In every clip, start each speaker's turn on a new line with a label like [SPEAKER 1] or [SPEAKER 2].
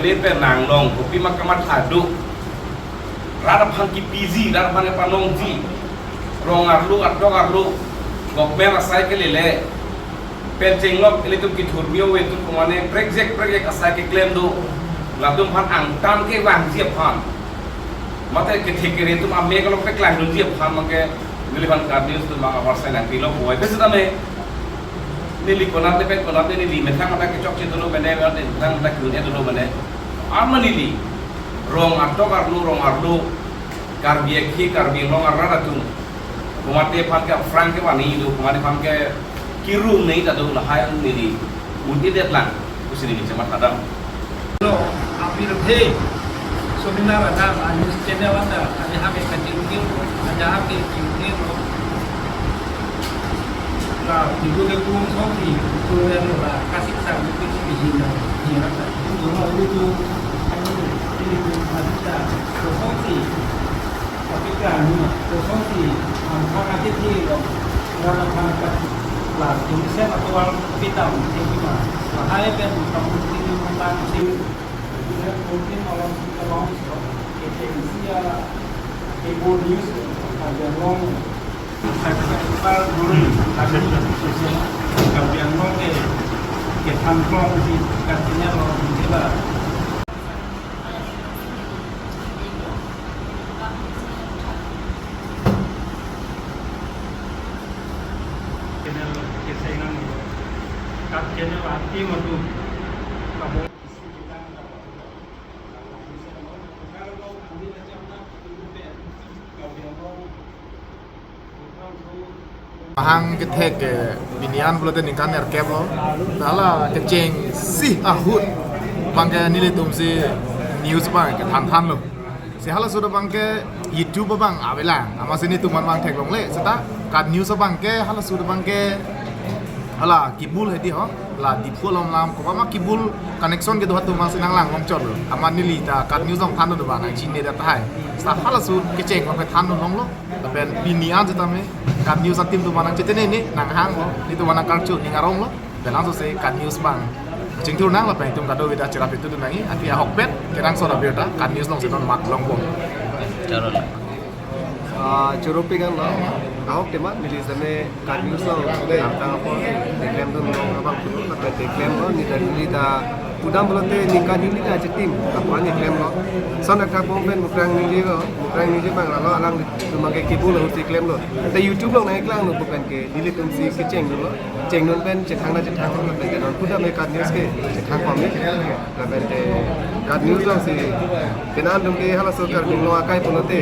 [SPEAKER 1] ini penang long kopi makamat hadu rada pangki pizi rada pangki panongji rongarlu gok mera asai ke lele pencenglok ini tuh kitur bio itu kemana project asai ke klaim do ladum pan angtan ke wang siap pan mata ke thikir itu ame kalau ke klaim do siap pan make nilipan kardius tuh mak awal saya nanti lo boy itu sudah me nili konat lepet konat nili metang mata ke cok citu lo bene metang mata kunya dulu bene ama nili rong arlu karbiek hi karbi rong arra tuh kumate pan ke frank ke wani itu kumate pan ke kirum nih tadi lah hai nili mungkin deadline usir ini cemat kadang
[SPEAKER 2] lo apir he seminar ada news channel ada hake kanjungi ada hake kingi lah itu ke kuung sofi itu yang lah kasih sang itu bijina dia ada itu itu ada sofi tapi kan sofi angka itu lo orang angka lah ini saya aktual vital ini mah bahaya kan kamu ini tentang sing mungkin orang Indonesia Ibu News ada long saya dulu tapi kemudian long ke tampung di katanya orang Jawa kesayangan kat channel arti matu kamu
[SPEAKER 3] Mahang ketek binian bulan ini kan erkep lo, dahlah keceng sih ahut, bangke nilai tumsi news bang ketan lo, si halah sudah bangke YouTube bang awelang, ama sini tuh bang tek long le, seta kat news bangke halah sudah bangke, halah kibul hedi ho, lah di pulau lam, kau mah kibul connection gitu hatu masih nanglang long cor lo, ama nilai ta kat news long tan lo bang, cini dia tahai, seta halah sudah keceng bangke tan lo long lo, tapi binian tu tame kat news tim tu mana cerita ni nang hang lo itu mana kartu ni ngarong lo dan langsung saya kat news bang cing tu nang lah pengen tu kado beda cerap itu tu nangi nanti ahok bet kerang soda beda kat news long seton mak long bom
[SPEAKER 1] cara
[SPEAKER 4] Curupi kan lo ahok temat milih sana kat news lo tentang apa deklaim tu lo abang tu tapi deklaim lo ni dari ta udang belote nikah ni lah cetim kapan deklaim lo sana tak bomben mukrang ni bang lalu alang tu makai kibul lo si klaim loแต่ YouTube ลงในกลางno bukan ke delete tum si ke ceng lo ceng non ben cetang na cetang lo ben non kuda me kat news ke cetang pam ni la ben te kat news lo si kenan dum ke hala so kar lo akai punote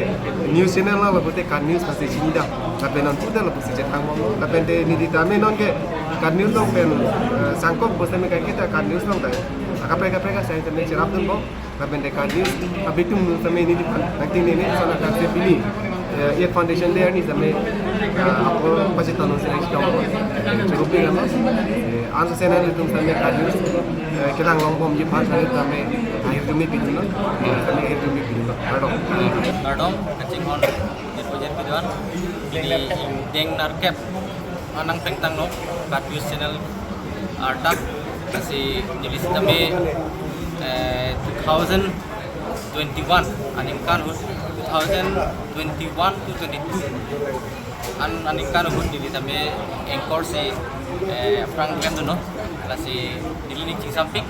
[SPEAKER 4] news channel lo bote kat news masih cinda la ben non kuda lo si cetang pam lo la ben te ni ditame non ke kat news lo ben sangkop bos me kai kita kat news lo ta akapai saya temen cerap dun bo la ben te kat news abitum tame ni dipan nanti ni sana kat se pilih ये फाउंडेशन ले नहीं समय आपको पचे तनों से एक काम चुरुपी का ना आंसर से ना तुम समय काजू kita ngomong di pasar itu kami akhir demi pinjam kami akhir demi pinjam
[SPEAKER 5] Ardom kecing on di proyek videoan ini deng narkep anang tentang no Kadius channel Ardak kasih jadi kami 2021 aningkan 2021 to 22 aningkan hut dili kami engkor si Frank Gando no kasi dili ni cing samping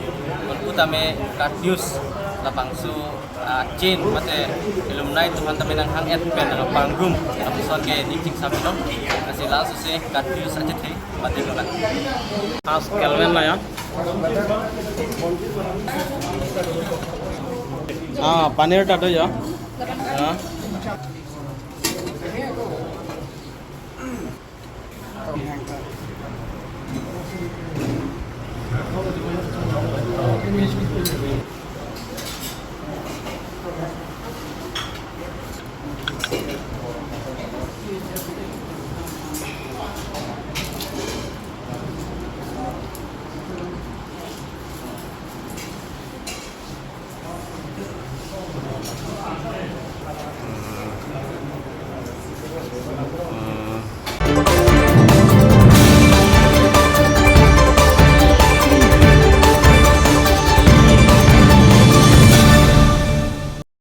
[SPEAKER 5] utame Kadius lapang su chain mate alumni tuhan kami nang hang et pen no pangrum episode ke ni cing samping no kasi langsung se Kadius aja teh mate no as kelven lah ya paneer tato ya